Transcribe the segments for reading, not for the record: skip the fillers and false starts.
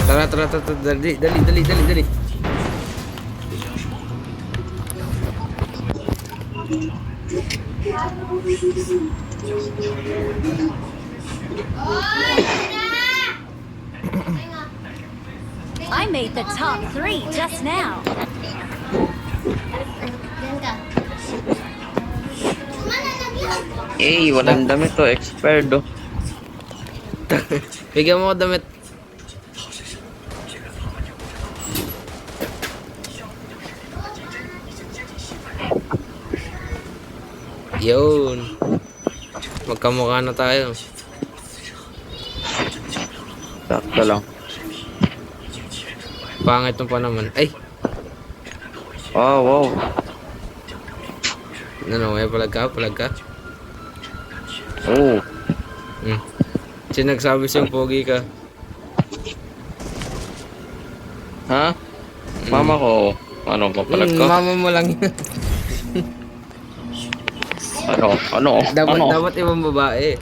Tara, tara, tara, tara, dali, dali, dali, dali, dali. I made the top 3 just now. Eh, walang damit to. Expired oh. Bigyan mo ko damit. Yun. Magkamukha na tayo. Sakto lang. Pangit mo pa naman. Ay! Oh, wow. Ano, may palag ka? Palag ka? Oh. Hmm. Sinagsabi siyang pogi ka. Ha? Mama ko. Ano, papalag ko? Mama mo lang yun. Ano? Ano? Dapat, Ano? dapat ibang babae.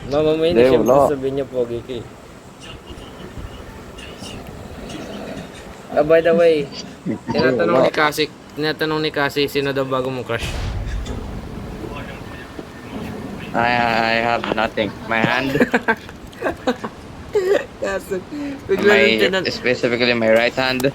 Mama mo yun, Hindi, siyempre wala. sabihin niya pogi ka eh. By the way, tinatanong ni Cassie, sino daw bago mong crush? I have nothing. My hand. Kaso, bigla Specifically my right hand.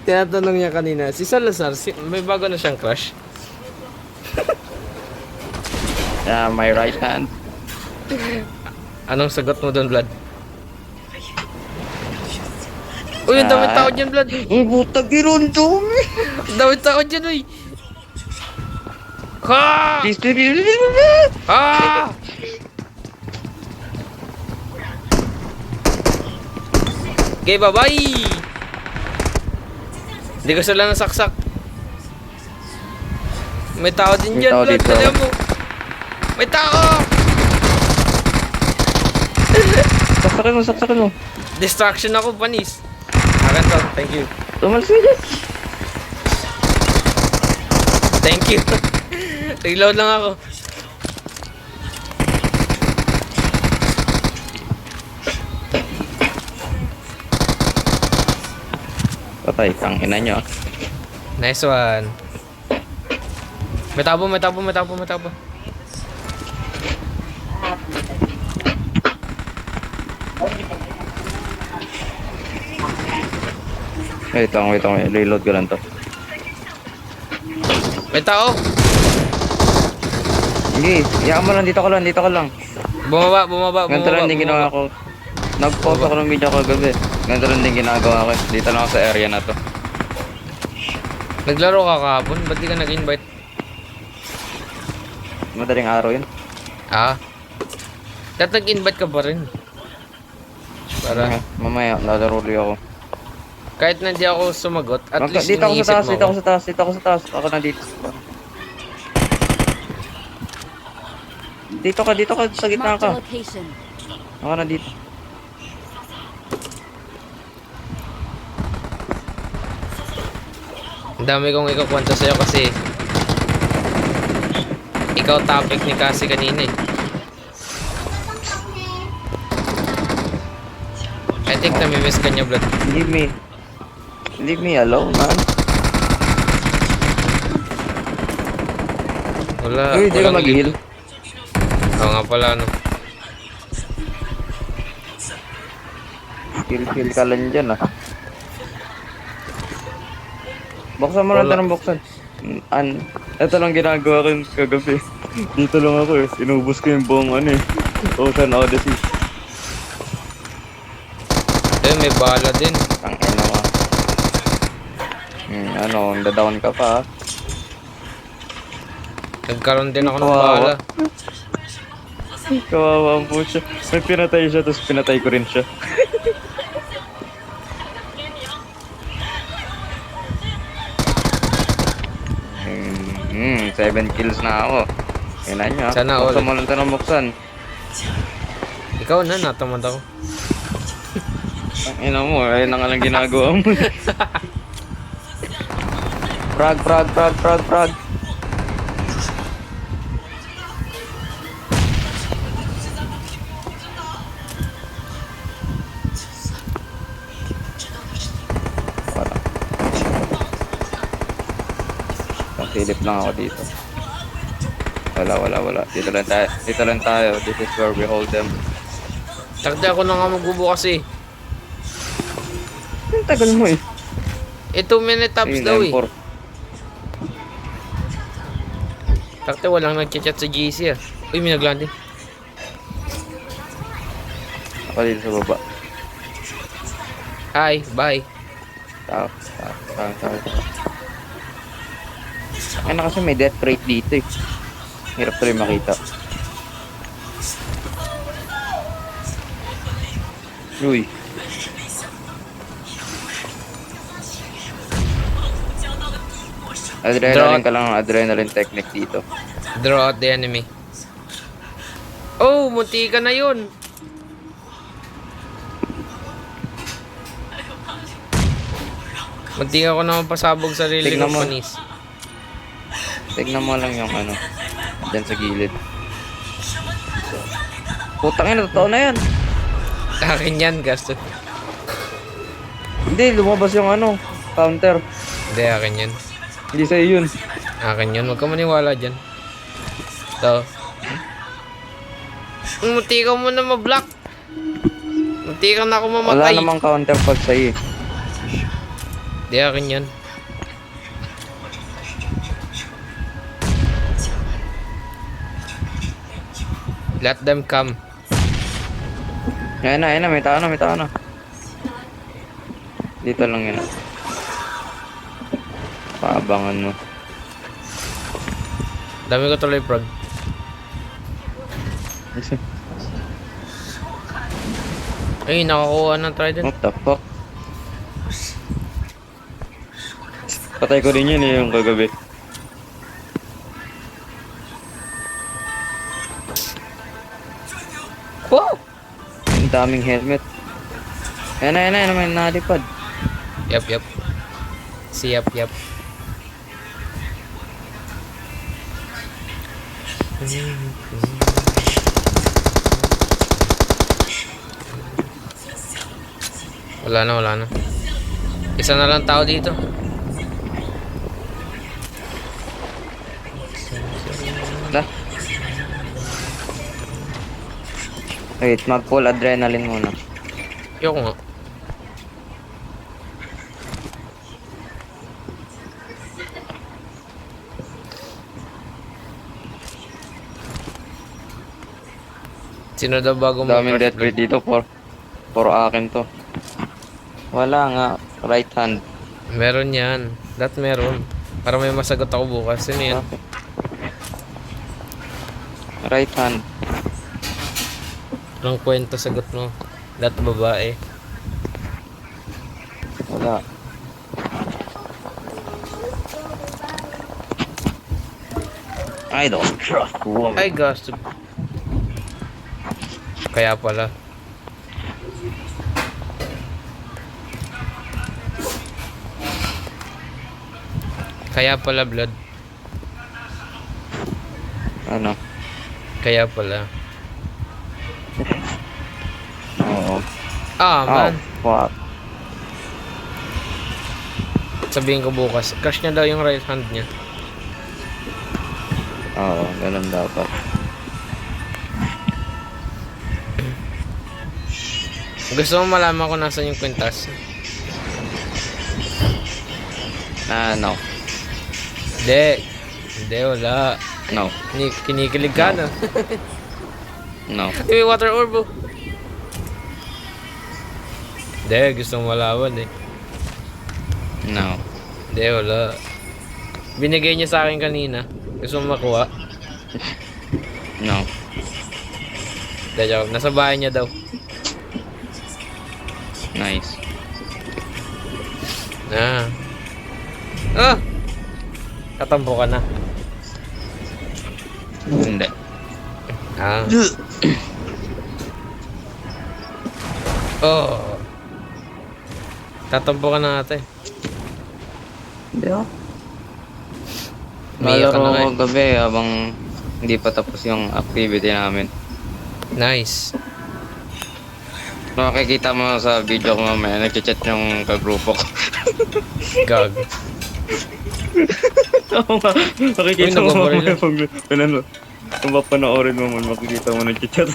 tinatanong niya kanina, si Salazar, may bago na siyang crush? My right hand. Anong sagot mo doon, Vlad? Uy, ang dami tao dyan, Vlad. Ang butag yun, dumi. Ang dami tao dyan, uy. Ha! Please, please. Ha! Okay, bye-bye! Hindi ko sila nasaksak. May tao din May dyan, tao Vlad. dito. Dali mo. May tao! Saksakin mo. Distraction ako, panis. Akin to, thank you. Tumalas ka dyan. Thank you. Reload lang ako. Patay, ang ina nyo. Nice one. May tabo, may tabo, may tabo, may tabo. Wait lang. Reload ko lang to. May tao. Hindi, iyakan mo lang. Dito ka lang. Bumaba. Ganito lang din ginawa ko. Nag-post ako ng video kagabi. Ganito lang din ginagawa ko. Dito lang ako sa area na to. Naglaro ka kahapon? Ba't di ka nag-invite? Madaling araw yun. Ah. Dapat nag-invite ka pa rin. Para Mamaya, lalaro ulit ako. kahit na di ako sumagot, at least Dito ako iniisip mo ako. sa taas. Ako na dito. Dito ka sa gitna Marked a ka. location. Ako na dito. Ang dami kong ikukwento sa'yo kasi ikaw topic ni Cassie kanina eh. I think namimiss ka niya, Vlad. Leave me alone, man. Uy, di ka walang mag-heal. Oo nga pala, no. Heal ka lang dyan, ah. Buksan mo lang Wala. ito ng buksan. Ito lang ginagawa ko kagabi. Dito lang ako eh. Inubos ko yung buong Ocean Odyssey. Eh, may bala din. Ang ina mo. Nada-down ka pa ah. Nagkaroon din ako ng Kawawa. bala. Kawawa po siya. May pinatay siya, tapos pinatay ko rin siya. 7 kills na ako. Ina nyo. Sana all. Buksan mo lang ito ng buksan. Ikaw na, natamad ako. Ang ina mo, ayun na nga lang ginagawa mo. Frag. Silip lang ako dito. Wala. Dito lang tayo. Dito lang tayo. This is where we hold them. Takde ako na nga magbubukas eh. Ang tagal mo eh. 2 minute tops Ayun, daw eh. M4. Takde walang nagchat-chat sa GC ah. Uy, may naglanding. Ako dito sa baba. Hi, bye. Tao. Ay na kasi may death rate dito eh. Hirap tuloy makita. Uy. Adrenaline ka lang ng adrenaline technique dito. Draw out the enemy. Oh, munti ka na yun. Munti ako naman pasabog sa sarili Tignan ko, mo. panis. Tignan mo lang yung ano. Diyan sa gilid. Putang ina, totoo na yan. Akin yan, gasto. Hindi, lumabas yung ano. Counter. Hindi, akin yan. Hindi sa'yo yun. Akin yan, huwag ka maniwala dyan. Ito. Munti ka muna ma-block. Munti ka na ako Wala mamatay. namang counter pag sa'yo eh. Hindi, akin yan. Let them come. Ayan na, may tao na. Dito lang yun. Paabangan mo. Dami ko tuloy prog. Ay, nakakuha ng trident. What the fuck? Patay ko rin yun eh, yung kagabi. Wow! Ang daming helmet. Ayan na, may nalipad. Yep. Si yep. Wala na. Isa na lang tao dito. Wala. Wait, mag-full adrenaline muna. Yoko nga. Sino daw bago Daming mag-crash death rate dito, for akin to. Wala nga, right hand. Meron yan. Meron. Para may masagot ako bukas. Sino yan? Okay. Right hand. Anong kwento sagot mo? Babae. Wala. I don't trust woman. Ay, gasto. Kaya pala. Blood. Ano? Kaya pala. Oo. Ah, man. Fuck. Sabihin ko bukas. Crush niya daw yung right hand niya. Oo, ganun dapat. Gusto mo malaman kung nasan yung kwintas? No. Hindi, wala. No. Kinikilig ka na. No. May water orb oh. Hindi, gusto mo malaman eh. No. Hindi, wala. Binigay niya sa akin kanina. Gusto mo makuha? No. Hindi, joke. Nasa bahay niya daw. Nice. Katampo ka na. Hindi. Oh. Tatampo ka na ate. Hindi ako. Umiiyak ka na Nalaro nga ko gabi habang hindi pa tapos yung activity namin. Nice. Makikita mo sa video ko mamaya, nag-chat yung kagrupo ko. Gag. Oo nga. Makikita Uy, mo nagbabaril mamaya na. pag pinano. Kung papanoorin mo man, makikita mo nag-chat.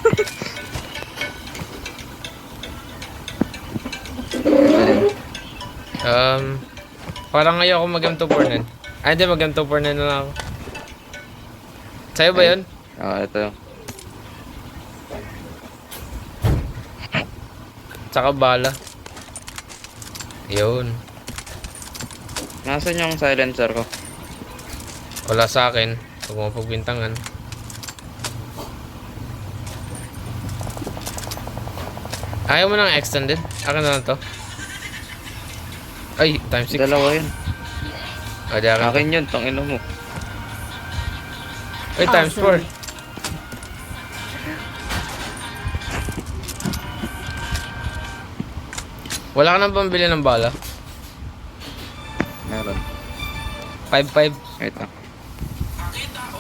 Parang ngayon ako mag-M249. Ay, hindi, mag-M249 na lang ako. Sa'yo ba yun? Ito. Tsaka bala. Yun. Nasaan yung silencer ko? Wala sa akin. Huwag mo pagbintangan. Ayaw mo ng extended? Akin na lang to. Ay, times 6. Dalawa yun. O, di akin. Akin yun, tangina mo. Ay, times 4. Wala ka nang pambili ng bala? Meron. 5-5. Wait lang.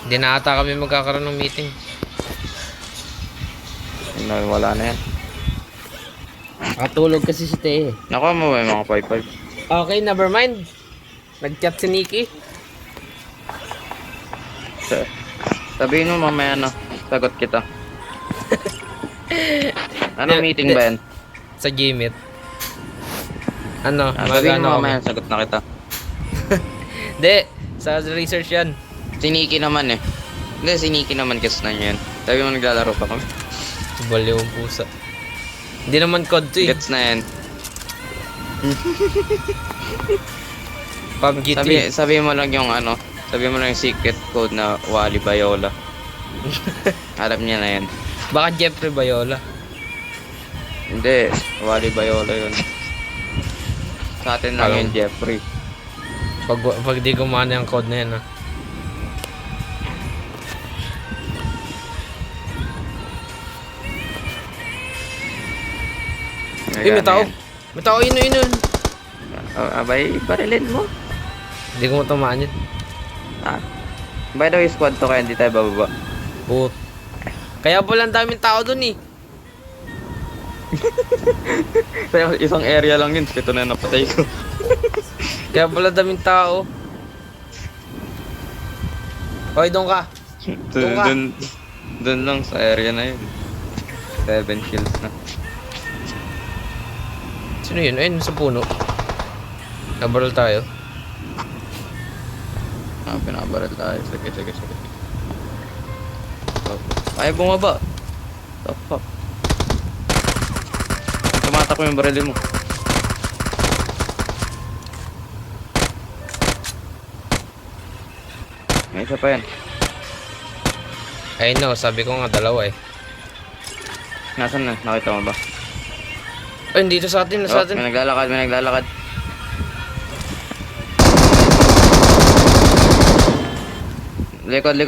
Hindi na ata kami magkakaroon ng meeting. Wala na yan. Nakatulog kasi si Teh. Nakuha mo ba yung mga 5-5? Okay, never mind. Nag-chat si Nikki. Sabihin mo mamaya na. Sagot kita. Anong meeting ba yan? Sa Gmeet. Ano? Sabihin mo magano mamaya, kami? sagot na kita. Hindi, sa research yan. Si Nikki naman eh. Hindi, si Nikki naman kasi na yan. Sabi mo naglalaro pa kami. Baliw ang pusa. Hindi naman code to eh. Gets na yan. PUBG to eh. Sabi mo lang yung ano. Sabi mo lang yung secret code na Wally Bayola. Alam niya na yan. Baka Jeffrey Bayola. Hindi, Wally Bayola yun. Sa atin lang Alam. yung Jeffrey. Pag di gumana yung code na yan ah. Eh, may tao. May tao, ino. Abay, barilin mo. Hindi ko matamaan yun. By the way, squad to kaya hindi tayo bababa. But. Kaya pala ang daming tao dun eh. Kaya isang area lang yun, ito na napatay ko. Kaya pala daming tao. Hoy, doon ka. Doon ka. Dun lang sa area na yun. 7 kills na. Sino yun? Ayun, sa puno. Nabaril tayo. Pinabaral tayo. Sige. Ay, bumaba. The fuck? Tumatak mo yung baril mo. May isa pa yan. I know, sabi ko nga dalawa eh. Nasaan na? Nakita mo ba? Ay, dito sa atin, sa atin. May naglalakad. Likod.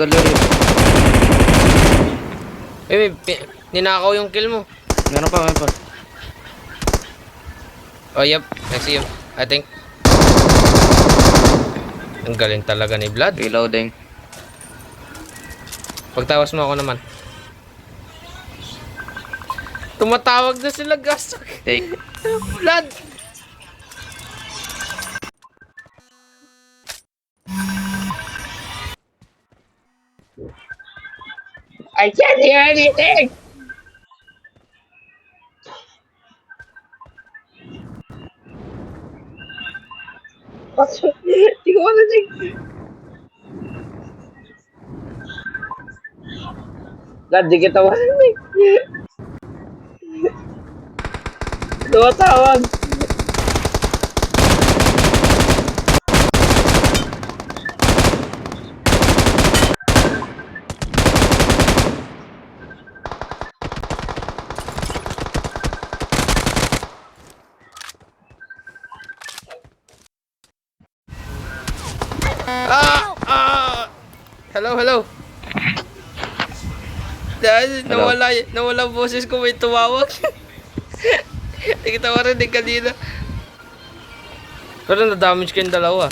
Eh, ninakaw yung kill mo. Meron pa. Oh, yep. I see him. I think. Ang galing talaga ni Vlad. Reloading. Pagtawas mo ako naman. Tumatawag na sila, gas. Take. Vlad! I can't hear anything! Hindi ko marinig. Vlad, di kita marinig. Tumatawag. Hello. Dahil Hello? nawala boses ko, may tumawag. Hindi kita marinig kanina. Pero na-damage kayong dalawa.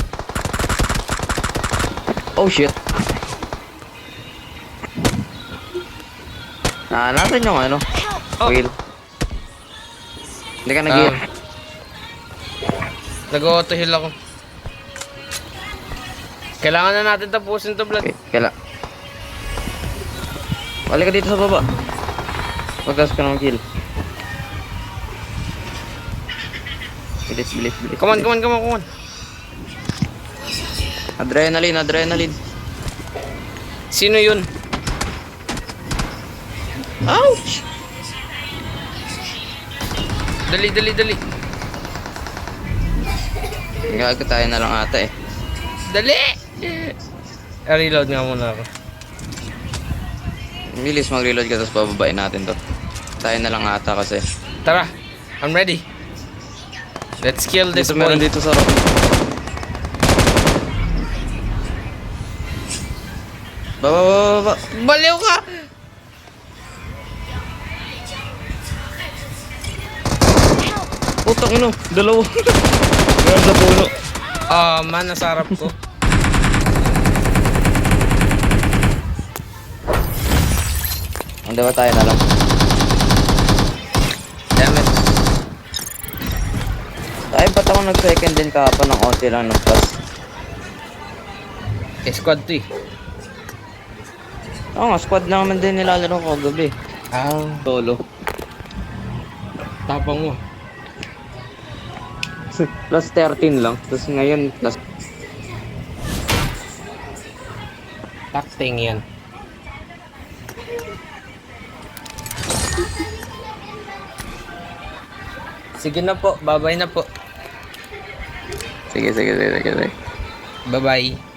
Oh shit. Nasan yung ano? Oh. Wheel. Hindi ka nag-gear. Nag-auto heal ako. Kailangan na natin tapusin to, Blood. Okay, balik ka dito sa baba. Pagkas ka ng kill. Bilis. Come on. Adrenaline. Sino yun? Ouch! Dali. Gago tayo na lang ata eh. Dali! Reload nga muna ako. Bilis mag-reload ka tapos bababain natin to. Tayo na lang ata kasi. Tara, I'm ready. Let's kill this Dito boy. meron dito sa rock. Baba. Baliw ka! Putang ino, dalawa. Meron sa puno. Man, nasa harap ko. Hindi ba tayo na lang? Damn it. Ay, ba't ako nag-second din kahapon ng onti lang ng plus? Squad 2 eh. Oo nga, squad lang naman din nilalaro ko gabi. Solo. Tapang mo. Plus 13 lang. Tapos ngayon, plus... Takting yan. Sige na po, bye-bye na po. Sige. Bye-bye.